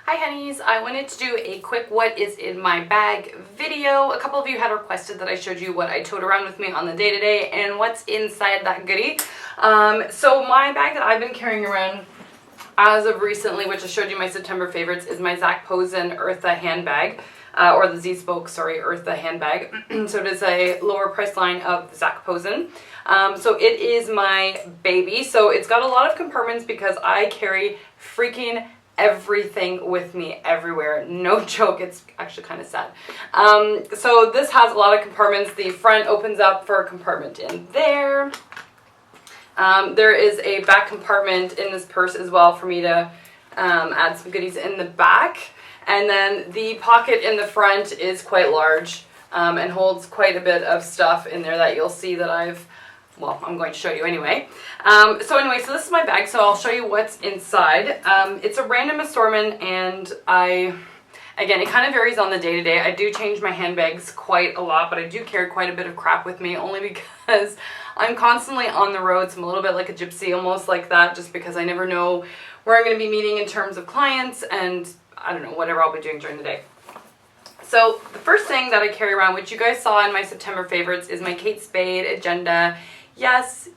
Hi honeys, I wanted to do a quick what is in my bag video. A couple of you had requested that I showed you what I tote around with me on the day-to-day and what's inside that goodie. So my bag that I've been carrying around as of recently, which I showed you my September favorites, is my Zac Posen Eartha handbag. Or the Z-Spoke, sorry, Eartha handbag. So it is a lower price line of Zac Posen. So it is my baby. So it's got a lot of compartments because I carry freaking everything with me everywhere. No joke, it's actually kind of sad. So this has a lot of compartments. The front opens up for a compartment in there. There is a back compartment in this purse as well for me to add some goodies in the back. And then the pocket in the front is quite large and holds quite a bit of stuff in there that you'll see that I'm going to show you anyway. So this is my bag, so I'll show you what's inside. It's a random assortment, and again, it kind of varies on the day-to-day. I do change my handbags quite a lot, but I do carry quite a bit of crap with me, only because I'm constantly on the road, so I'm a little bit like a gypsy, almost like that, just because I never know where I'm going to be meeting in terms of clients, and I don't know, whatever I'll be doing during the day. So the first thing that I carry around, which you guys saw in my September favorites, is my Kate Spade agenda. Yes,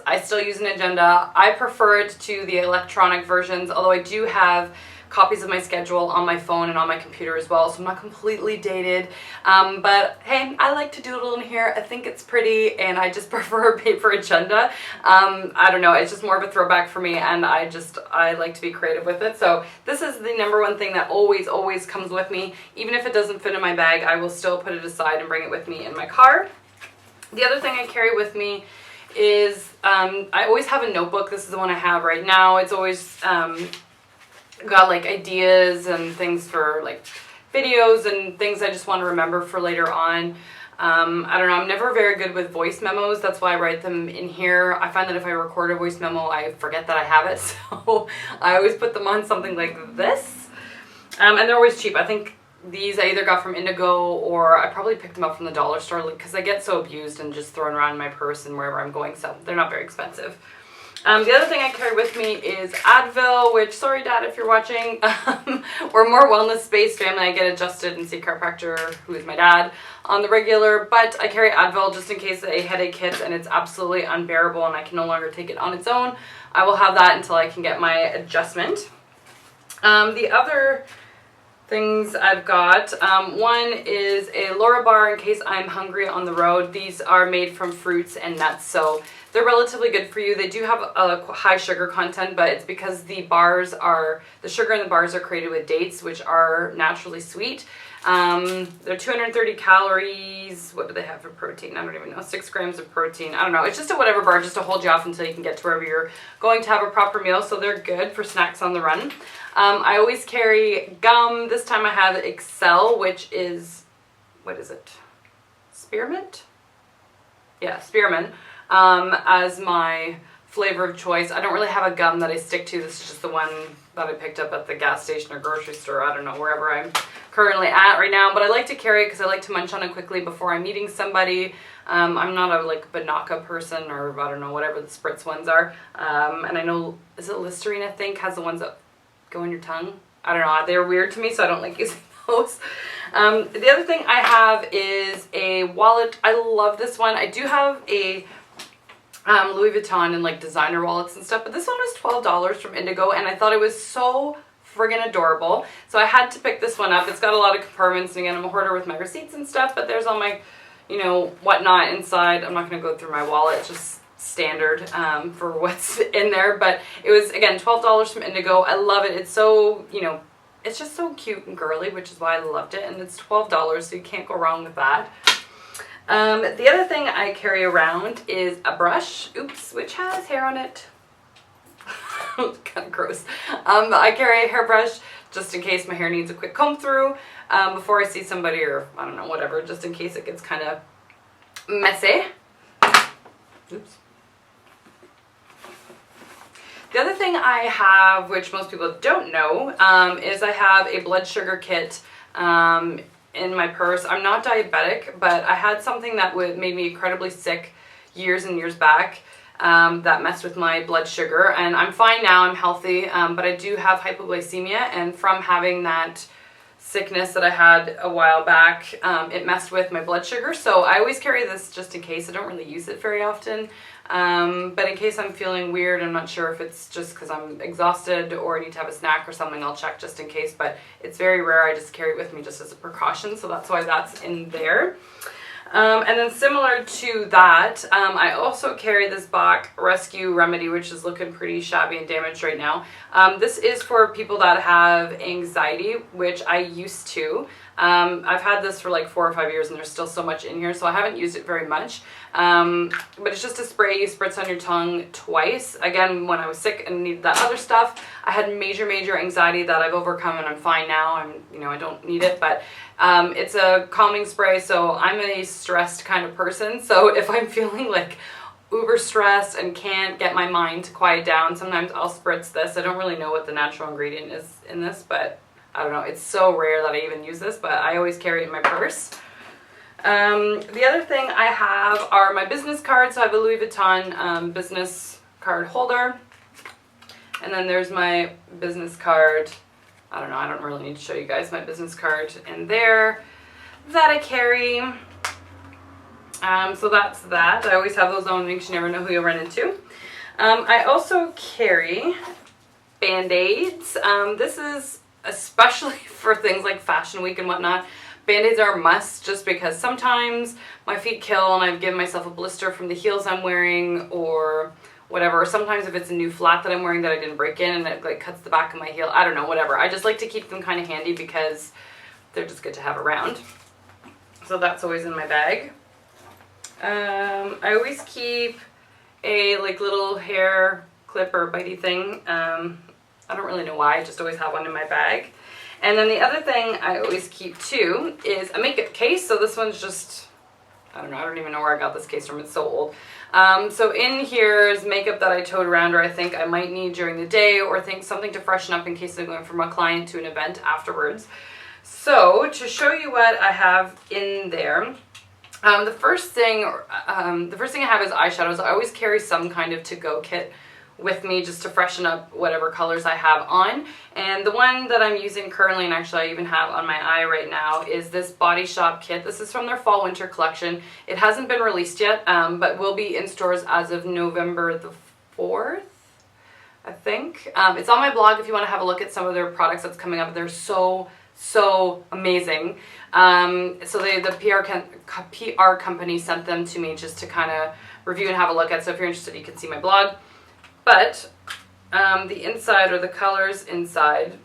I still use an agenda. I prefer it to the electronic versions, although I do have copies of my schedule on my phone and on my computer as well, so I'm not completely dated. But hey, I like to doodle in here. I think it's pretty, and I just prefer a paper agenda. I don't know, it's just more of a throwback for me, and I like to be creative with it. So this is the number one thing that always comes with me. Even if it doesn't fit in my bag, I will still put it aside and bring it with me in my car. The other thing I carry with me is I always have a notebook. This is the one I have right now. It's always got like ideas and things for like videos and things I just want to remember for later on. I don't know, I'm never very good with voice memos. That's why I write them in here. I find that if I record a voice memo, I forget that I have it. So I always put them on something like this. And they're always cheap. I think these I either got from Indigo or I probably picked them up from the dollar store because I get so abused and just thrown around in my purse and wherever I'm going, so they're not very expensive. The other thing I carry with me is Advil, which, sorry Dad if you're watching, we're more wellness-based family. I get adjusted and see a chiropractor, who is my dad, on the regular, but I carry Advil just in case a headache hits and it's absolutely unbearable and I can no longer take it on its own. I will have that until I can get my adjustment. The other things I've got, one is a Laura bar in case I'm hungry on the road. These are made from fruits and nuts, so they're relatively good for you. They do have a high sugar content, but it's because the sugar in the bars are created with dates, which are naturally sweet. They're 230 calories. What do they have for protein? I don't even know. 6 grams of protein. I don't know. It's just a whatever bar just to hold you off until you can get to wherever you're going to have a proper meal. So they're good for snacks on the run. I always carry gum. This time I have Excel, which is, what is it? Spearmint? Yeah, spearmint. As my flavor of choice. I don't really have a gum that I stick to. This is just the one that I picked up at the gas station or grocery store. I don't know, wherever I'm currently at right now, but I like to carry it because I like to munch on it quickly before I'm meeting somebody. I'm not a Banaka person, or I don't know, whatever the spritz ones are. And I know, is it Listerine, I think, has the ones that go in your tongue? I don't know, they're weird to me, so I don't like using those. The other thing I have is a wallet. I love this one. I do have a Louis Vuitton and like designer wallets and stuff, but this one was $12 from Indigo, and I thought it was so friggin' adorable, so I had to pick this one up. It's got a lot of compartments, and again, I'm a hoarder with my receipts and stuff, but there's all my, whatnot inside. I'm not going to go through my wallet, it's just standard for what's in there, but it was, again, $12 from Indigo. I love it. It's so, it's just so cute and girly, which is why I loved it, and it's $12, so you can't go wrong with that. The other thing I carry around is a brush, which has hair on it. It's kind of gross. I carry a hairbrush just in case my hair needs a quick comb through before I see somebody, or I don't know, whatever, just in case it gets kind of messy. Oops. The other thing I have, which most people don't know, is I have a blood sugar kit in my purse. I'm not diabetic, but I had something that made me incredibly sick years and years back. that messed with my blood sugar, and I'm fine now, I'm healthy, but I do have hypoglycemia, and from having that sickness that I had a while back, it messed with my blood sugar, so I always carry this just in case. I don't really use it very often, but in case I'm feeling weird, I'm not sure if it's just because I'm exhausted or I need to have a snack or something, I'll check just in case, but it's very rare. I just carry it with me just as a precaution, so that's why that's in there. And then similar to that, I also carry this Bach Rescue Remedy, which is looking pretty shabby and damaged right now. This is for people that have anxiety, which I used to. I've had this for like 4 or 5 years and there's still so much in here, so I haven't used it very much. But it's just a spray you spritz on your tongue twice. Again, when I was sick and needed that other stuff, I had major anxiety that I've overcome and I'm fine now. I don't need it, but it's a calming spray, so I'm a stressed kind of person. So if I'm feeling like uber stressed and can't get my mind to quiet down, sometimes I'll spritz this. I don't really know what the natural ingredient is in this, but I don't know. It's so rare that I even use this, but I always carry it in my purse. The other thing I have are my business cards. So I have a Louis Vuitton business card holder. And then there's my business card. I don't know, I don't really need to show you guys my business card in there that I carry. So that's that. I always have those on because you never know who you'll run into. I also carry Band-Aids. This is especially for things like Fashion Week and whatnot. Band-Aids are a must just because sometimes my feet kill and I've given myself a blister from the heels I'm wearing or whatever. Or sometimes if it's a new flat that I'm wearing that I didn't break in and it like cuts the back of my heel. I don't know, whatever. I just like to keep them kind of handy because they're just good to have around. So that's always in my bag. I always keep a like little hair clip or bitey thing. I don't really know why, I just always have one in my bag. And then the other thing I always keep too is a makeup case. So this one's just, I don't know, I don't even know where I got this case from, it's so old. So in here is makeup that I tote around or I think I might need during the day or think something to freshen up in case I'm going from a client to an event afterwards. So to show you what I have in there, the first thing I have is eyeshadows. I always carry some kind of to-go kit with me just to freshen up whatever colors I have on. And the one that I'm using currently, and actually I even have on my eye right now, is this Body Shop kit. This is from their fall winter collection. It hasn't been released yet, but will be in stores as of November the 4th, I think. It's on my blog if you want to have a look at some of their products that's coming up. They're so amazing. So the PR company sent them to me just to kind of review and have a look at. So if you're interested, you can see my blog. But the inside, or the colors inside,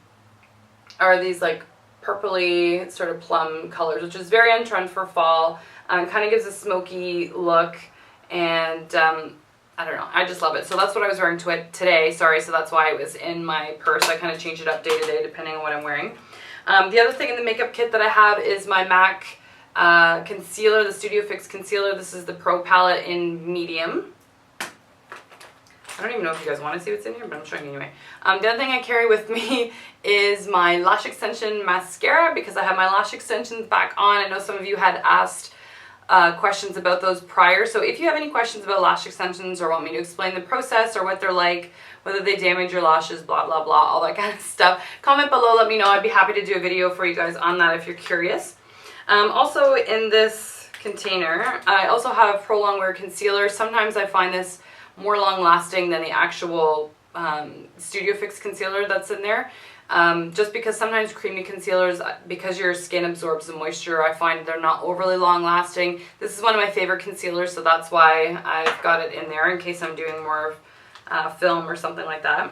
are these like purpley sort of plum colors, which is very on trend for fall. Kind of gives a smoky look, and I don't know, I just love it. So that's what I was wearing to it today. Sorry, so that's why it was in my purse. I kind of change it up day to day depending on what I'm wearing. The other thing in the makeup kit that I have is my MAC concealer, the Studio Fix concealer. This is the Pro palette in medium. I don't even know if you guys want to see what's in here, but I'm showing you anyway. The other thing I carry with me is my lash extension mascara because I have my lash extensions back on. I know some of you had asked questions about those prior. So if you have any questions about lash extensions or want me to explain the process or what they're like, whether they damage your lashes, blah, blah, blah, all that kind of stuff, comment below, let me know. I'd be happy to do a video for you guys on that if you're curious. Also in this container, I also have Pro Longwear concealer. Sometimes I find this more long lasting than the actual Studio Fix concealer that's in there. Just because sometimes creamy concealers, because your skin absorbs the moisture, I find they're not overly long lasting. This is one of my favorite concealers, so that's why I've got it in there in case I'm doing more film or something like that.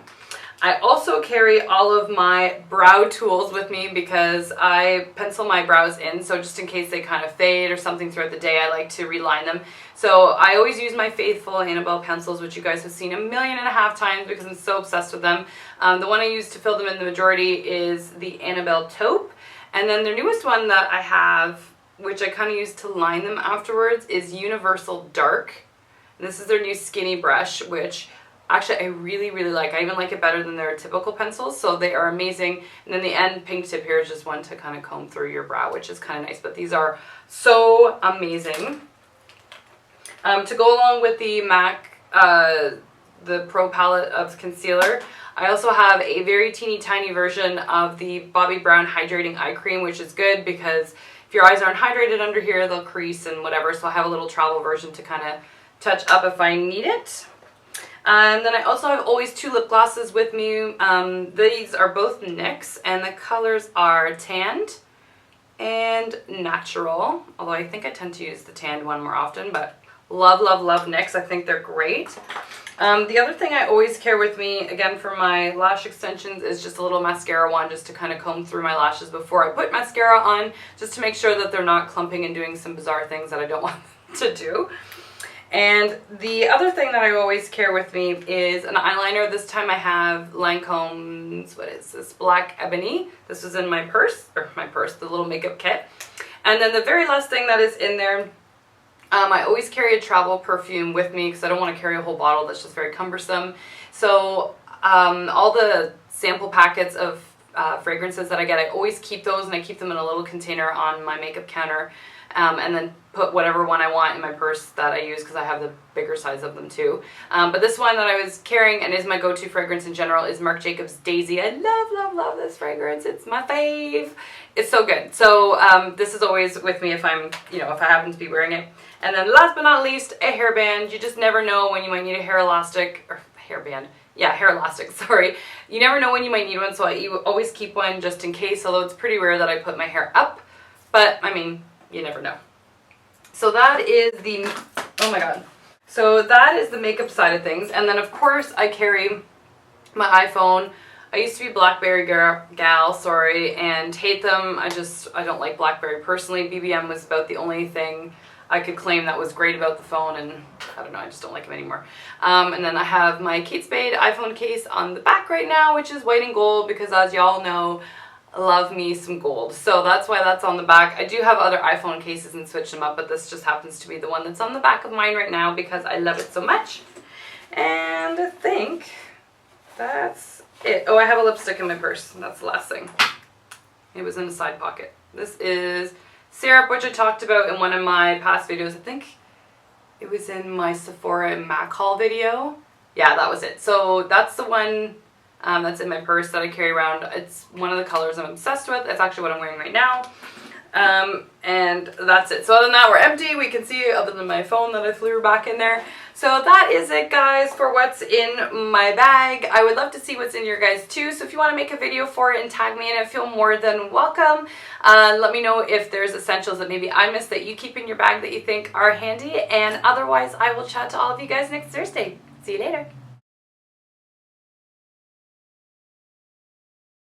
I also carry all of my brow tools with me because I pencil my brows in, so just in case they kind of fade or something throughout the day, I like to reline them. So I always use my faithful Annabelle pencils, which you guys have seen 1.5 million times because I'm so obsessed with them. The one I use to fill them in the majority is the Annabelle Taupe. And then their newest one that I have, which I kind of use to line them afterwards, is Universal Dark. And this is their new skinny brush, which actually I really like. I even like it better than their typical pencils, so they are amazing. And then the end pink tip here is just one to kind of comb through your brow, which is kind of nice, but these are so amazing. To go along with the MAC the Pro palette of concealer. I also have a very teeny tiny version of the Bobbi Brown Hydrating Eye Cream, which is good because if your eyes aren't hydrated under here, they'll crease and whatever. So I have a little travel version to kind of touch up if I need it. And then I also have always 2 lip glosses with me. These are both NYX, and the colors are Tanned and Natural. Although I think I tend to use the tanned one more often, but love, love, love NYX. I think they're great. The other thing I always carry with me, again for my lash extensions, is just a little mascara wand just to kind of comb through my lashes before I put mascara on, just to make sure that they're not clumping and doing some bizarre things that I don't want them to do. And the other thing that I always carry with me is an eyeliner. This time I have Lancome's, what is this, Black Ebony. This was in my purse, the little makeup kit. And then the very last thing that is in there, I always carry a travel perfume with me because I don't want to carry a whole bottle. That's just very cumbersome. So all the sample packets of fragrances that I get, I always keep those, and I keep them in a little container on my makeup counter, and then put whatever one I want in my purse that I use because I have the bigger size of them too. But this one that I was carrying and is my go-to fragrance in general is Marc Jacobs Daisy. I love, love, love this fragrance. It's my fave. It's so good. So this is always with me if I'm, if I happen to be wearing it. And then last but not least, a hairband. You just never know when you might need a hair elastic, or hairband. Yeah, hair elastic, sorry. You never know when you might need one, so I always keep one just in case, although it's pretty rare that I put my hair up. But, I mean, you never know. So that is the, oh my god. So that is the makeup side of things. And then, of course, I carry my iPhone. I used to be BlackBerry gal, sorry, and hate them. I don't like BlackBerry personally. BBM was about the only thing I could claim that was great about the phone, and I don't know, I just don't like them anymore. And then I have my Kate Spade iPhone case on the back right now, which is white and gold because, as y'all know, I love me some gold. So that's why that's on the back. I do have other iPhone cases and switch them up, but this just happens to be the one that's on the back of mine right now because I love it so much. And I think that's it. Oh, I have a lipstick in my purse. That's the last thing. It was in a side pocket. This is Syrup, which I talked about in one of my past videos. I think it was in my Sephora and MAC haul video. Yeah, that was it. So that's the one that's in my purse that I carry around. It's one of the colors I'm obsessed with. It's actually what I'm wearing right now. And that's it. So other than that, we're empty. We can see, other than my phone that I flew back in there. So that is it, guys, for what's in my bag. I would love to see what's in your guys too. So if you want to make a video for it and tag me in it, feel more than welcome. Let me know if there's essentials that maybe I missed that you keep in your bag that you think are handy. And otherwise, I will chat to all of you guys next Thursday. See you later.